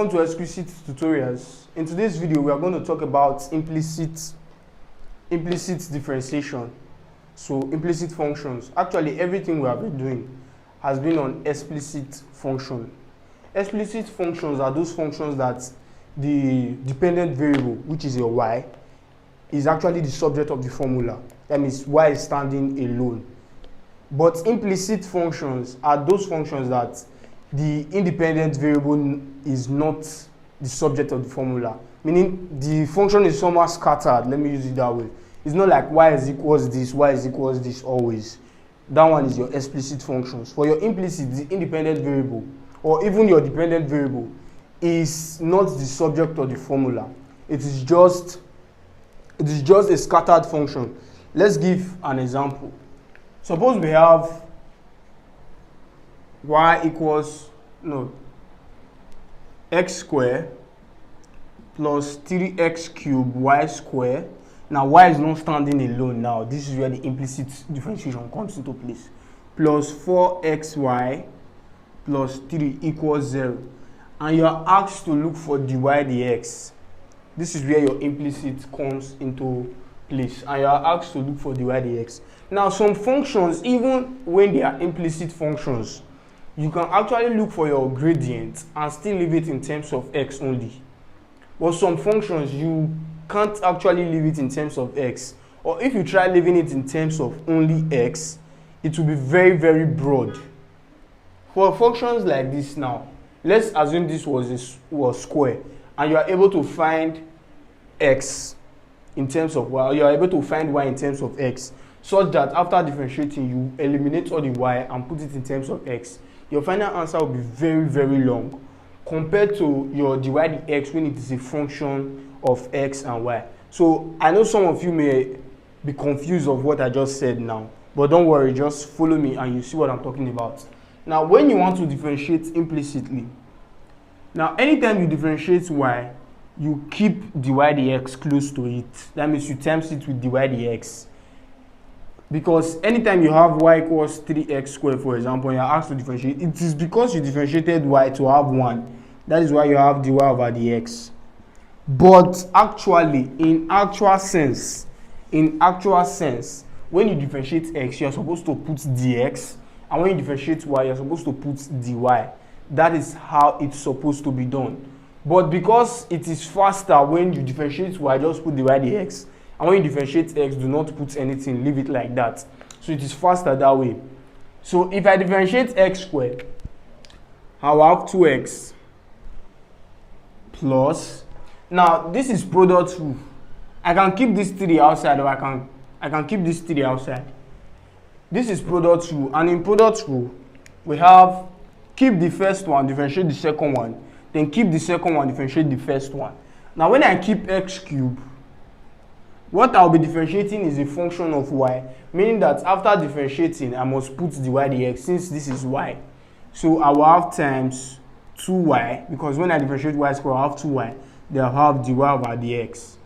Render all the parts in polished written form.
welcome to Explicit Tutorials. In today's video, we are going to talk about implicit differentiation. So implicit functions. Actually, everything we have been doing has been on explicit function. Explicit functions are those functions that the dependent variable, which is your y, is actually the subject of the formula. That means y is standing alone. But implicit functions are those functions that the independent variable is not the subject of the formula. Meaning the function is somewhat scattered. Let me use it that way. It's not like y is equals this always. That one is your explicit functions. For your implicit, the independent variable or even your dependent variable is not the subject of the formula. It is just a scattered function. Let's give an example. Suppose we have x squared plus 3x cubed y squared. Now y is not standing alone now. This is where the implicit differentiation comes into place. Plus 4xy plus 3 equals 0. And you are asked to look for dy dx. This is where your implicit comes into place. And you are asked to look for dy dx. Now some functions, even when they are implicit functions, you can actually look for your gradient and still leave it in terms of x only. But some functions, you can't actually leave it in terms of x. Or if you try leaving it in terms of only x, it will be very, very broad. For functions like this now, let's assume this was square, and you are able to find x in terms of y, or you are able to find y in terms of x, such that after differentiating, you eliminate all the y and put it in terms of x. Your final answer will be very, very long compared to your dy dx when it is a function of x and y. So I know some of you may be confused of what I just said now, but don't worry, just follow me and you see what I'm talking about. Now, when you want to differentiate implicitly, now anytime you differentiate y, you keep dy dx close to it. That means you times it with dy dx. Because anytime you have y equals 3x squared, for example, and you're asked to differentiate, it is because you differentiated y to have 1. That is why you have dy over dx. But actually, in actual sense, when you differentiate x, you're supposed to put dx. And when you differentiate y, you're supposed to put dy. That is how it's supposed to be done. But because it is faster when you differentiate y, just put dy dx. And when you differentiate x, do not put anything, leave it like that. So it is faster that way. So if I differentiate x squared, I will have 2x plus. Now this is product rule. I can keep this 3 outside, or I can keep this 3 outside. This is product rule, and in product rule, we have keep the first one, differentiate the second one, then keep the second one, differentiate the first one. Now when I keep x cubed, what I'll be differentiating is a function of y, meaning that after differentiating, I must put dy dx since this is y. So I will have times 2y, because when I differentiate y squared, I have 2y. Then I'll have dy over dx.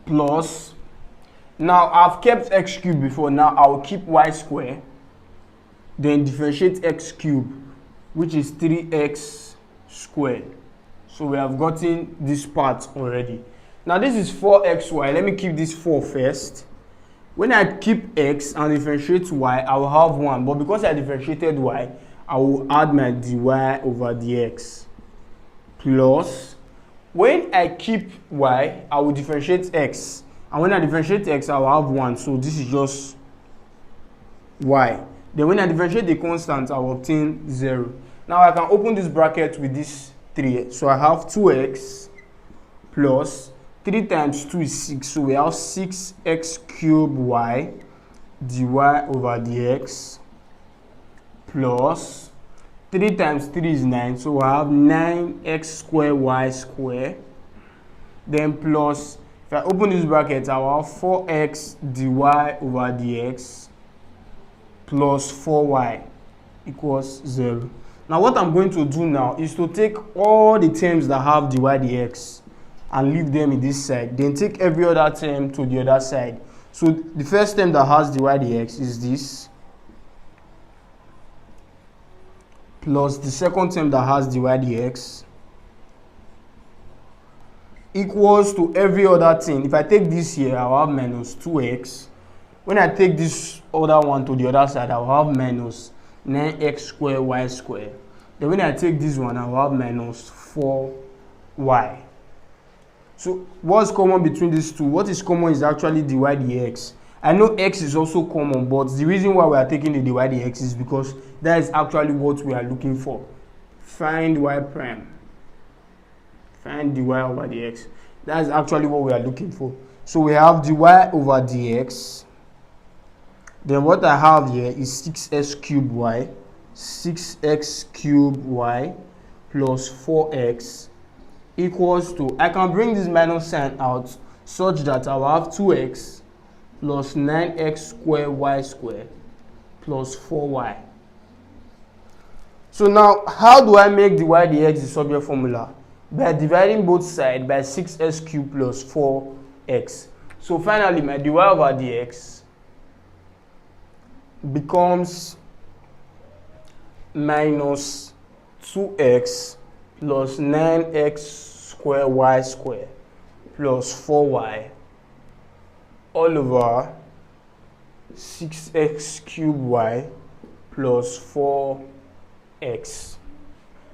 Plus, now I've kept x cubed before, now I'll keep y squared. Then differentiate x cubed, which is 3x squared. So we have gotten this part already. Now this is 4xy. Let me keep this 4 first. When I keep x and differentiate y, I will have 1. But because I differentiated y, I will add my dy over dx. Plus, when I keep y, I will differentiate x. And when I differentiate x, I will have 1. So this is just y. Then when I differentiate the constant, I will obtain 0. Now I can open this bracket with this 3. So I have 2x plus 3 times 2 is 6. So we have 6x cubed y dy over dx plus 3 times 3 is 9. So I have 9x squared y squared. Then plus, if I open this bracket, I will have 4x dy over dx plus 4y equals 0. Now what I'm going to do now is to take all the terms that have dy dx and leave them in this side. Then take every other term to the other side. So the first term that has dy dx is this, plus the second term that has dy dx, equals to every other thing. If I take this here, I'll have minus 2x. When I take this other one to the other side, I'll have minus 9x squared y squared. Then when I take this one, I'll have minus 4y. So what's common between these two? What is common is actually dy dx. I know x is also common, but the reason why we are taking the dy dx is because that is actually what we are looking for. Find y prime. Find dy over dx. That is actually what we are looking for. So we have dy over dx. Then what I have here is 6x cubed y, 6x cubed y plus 4x equals to, I can bring this minus sign out such that I will have 2x plus 9x squared y squared plus 4y. So now, how do I make dy dx the subject formula? By dividing both sides by 6x cubed plus 4x. So finally, my dy over dx becomes minus 2x plus 9x squared y squared plus 4y all over 6x cubed y plus 4x.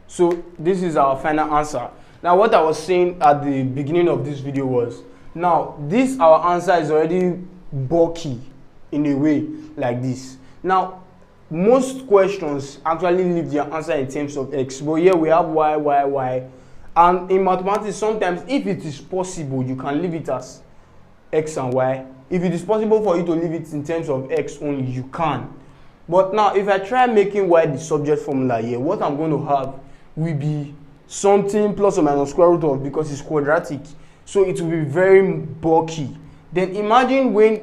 So this is our final answer. Now what I was saying at the beginning of this video was, now this our answer is already bulky in a way like this. Now most questions actually leave their answer in terms of x, but here we have y, y, y. And in mathematics, sometimes if it is possible, you can leave it as x and y. If it is possible for you to leave it in terms of x only, you can. But now, if I try making y the subject formula here, what I'm going to have will be something plus or minus square root of, because it's quadratic. So it will be very bulky. Then imagine when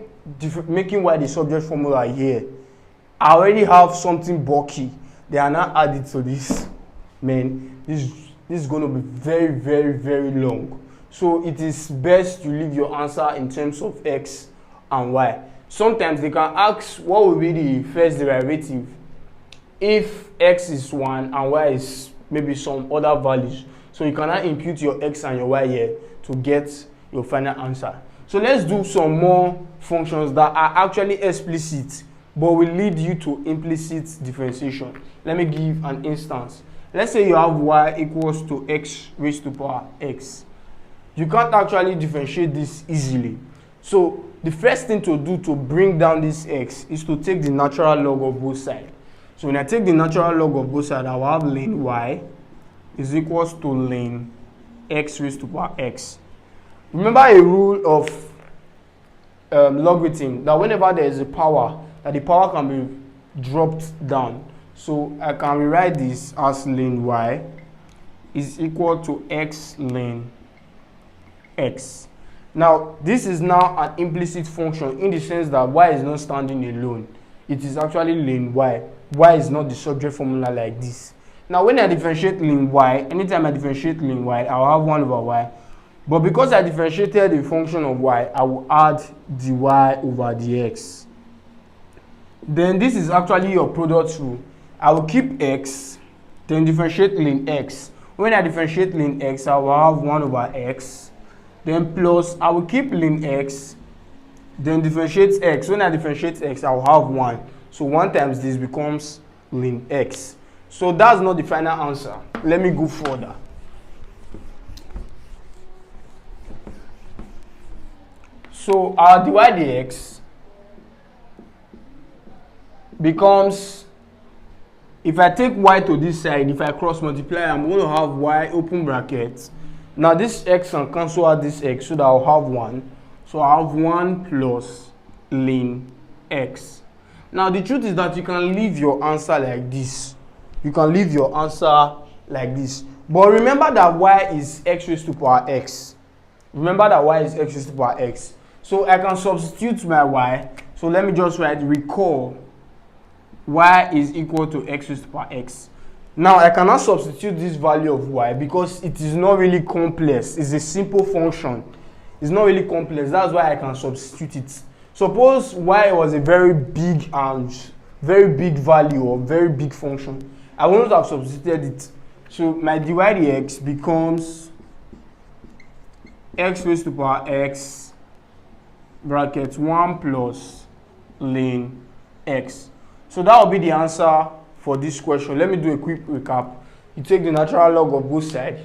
making y the subject formula here, I already have something bulky. They are not added to this. Man, this is going to be very, very, very long. So it is best to leave your answer in terms of x and y. Sometimes they can ask what will be the first derivative if x is 1 and y is maybe some other values. So you cannot impute your x and your y here to get your final answer. So let's do some more functions that are actually explicit but will lead you to implicit differentiation. Let me give an instance. Let's say you have y equals to x raised to power x. You can't actually differentiate this easily. So the first thing to do to bring down this x is to take the natural log of both sides. So when I take the natural log of both sides, I will have ln y is equals to ln x raised to power x. Remember a rule of logarithm, that whenever there is a power, that the power can be dropped down. So I can rewrite this as ln y is equal to x ln x. Now this is now an implicit function in the sense that y is not standing alone. It is actually ln y. Y is not the subject formula like this. Now when I differentiate ln y, anytime I differentiate ln y, I will have 1 over y. But because I differentiated the function of y, I will add dy over dx. Then this is actually your product rule. I will keep x, then differentiate ln x. When I differentiate ln x, I will have 1 over x. Then plus, I will keep ln x, then differentiate x. When I differentiate x, I will have 1. So 1 times this becomes ln x. So that's not the final answer. Let me go further. So our dy dx becomes, if I take y to this side, if I cross multiply, I'm going to have y open brackets. Now this x can cancel out this x, so that I'll have 1. So I'll have 1 plus ln x. Now the truth is that you can leave your answer like this. You can leave your answer like this. But remember that y is x raised to power x. Remember that y is x raised to power x. So I can substitute my y. So let me just write, recall y is equal to x raised to power x. Now I cannot substitute this value of y because it is not really complex. It's a simple function. It's not really complex. That's why I can substitute it. Suppose y was a very big value or very big function. I will not have substituted it. So my dy dx becomes x raised to power x bracket 1 plus ln x. So that will be the answer for this question. Let me do a quick recap. You take the natural log of both sides,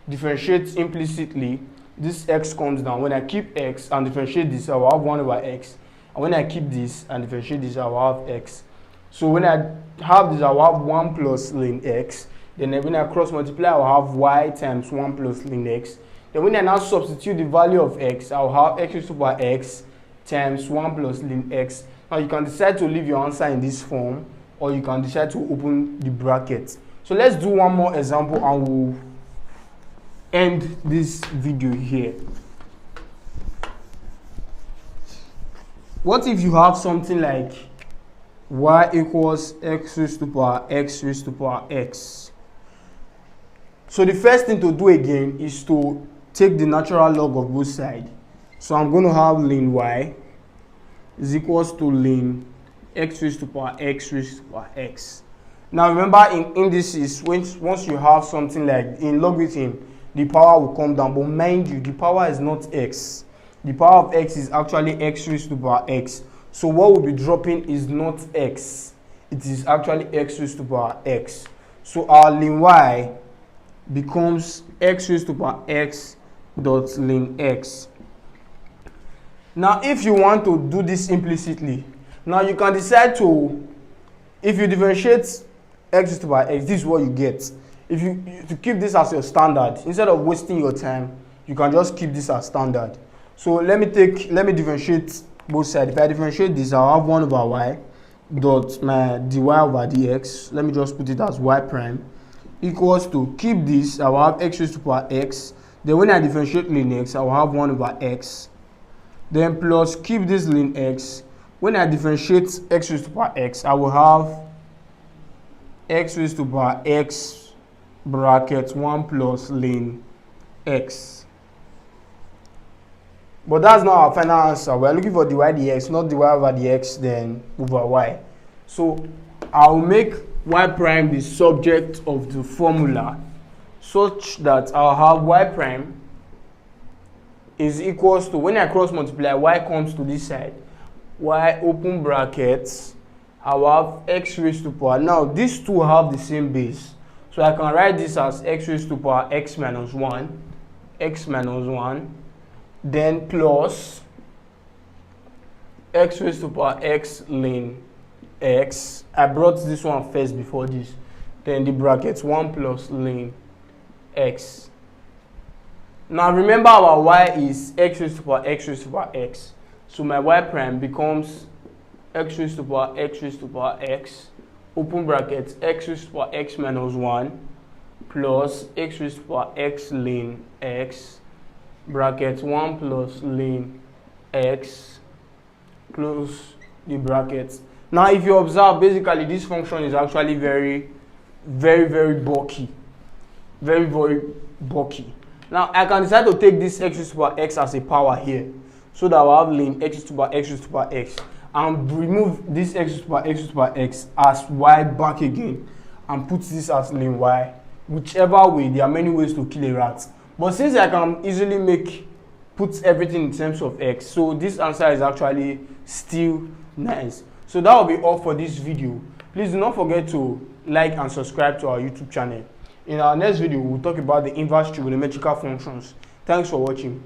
differentiate implicitly. This x comes down. When I keep x and differentiate this, I will have 1 over x. And when I keep this and differentiate this, I will have x. So when I have this, I will have 1 plus ln x. Then when I cross multiply, I will have y times 1 plus ln x. Then when I now substitute the value of x, I will have x raised to power x times 1 plus ln x. Now you can decide to leave your answer in this form, or you can decide to open the bracket. So let's do one more example and we'll end this video here. What if you have something like y equals x raised to power x raised to power x? So the first thing to do again is to take the natural log of both sides. So I'm going to have ln y is equals to ln x raised to power x raised to power x. Now remember, in indices, once you have something like in logarithm, the power will come down. But mind you, the power is not x. The power of x is actually x raised to power x. So what will be dropping is not x. It is actually x raised to power x. So our ln y becomes x raised to power x dot ln x. Now if you want to do this implicitly, now you can decide to, if you differentiate x raised to power x, this is what you get. If you to keep this as your standard, instead of wasting your time, you can just keep this as standard. So let me differentiate both sides. If I differentiate this, I'll have 1 over y dot my dy over dx. Let me just put it as y prime equals to, keep this, I will have x raised to power x. Then when I differentiate ln x, I will have 1 over x. Then plus, keep this ln x. When I differentiate x raised to power x, I will have x raised to power x bracket 1 plus ln x. But that's not our final answer. We're looking for dy dx, not dy over dx, then over y. So I'll make y prime the subject of the formula such that I'll have y prime is equals to, when I cross multiply, y comes to this side, y open brackets, I will have x raised to power. Now these two have the same base, so I can write this as x raised to power x minus 1, then plus x raised to power x ln x. I brought this one first before this, then the brackets 1 plus ln x. Now remember, our y is x raised to power x raised to power x. So my y prime becomes x raised to power x raised to power x, open brackets, x raised to power x minus 1 plus x raised to power x ln x, bracket 1 plus ln x, close the brackets. Now if you observe, basically this function is actually very bulky. Very bulky. Now I can decide to take this x raised to power x as a power here, so that I will have ln x raised to power x raised to power x, and remove this x raised to power x raised to power x as y back again, and put this as ln y. Whichever way, there are many ways to kill a rat. But since I can easily put everything in terms of x, so this answer is actually still nice. So that will be all for this video. Please do not forget to like and subscribe to our YouTube channel. In our next video, we'll talk about the inverse trigonometrical functions. Thanks for watching.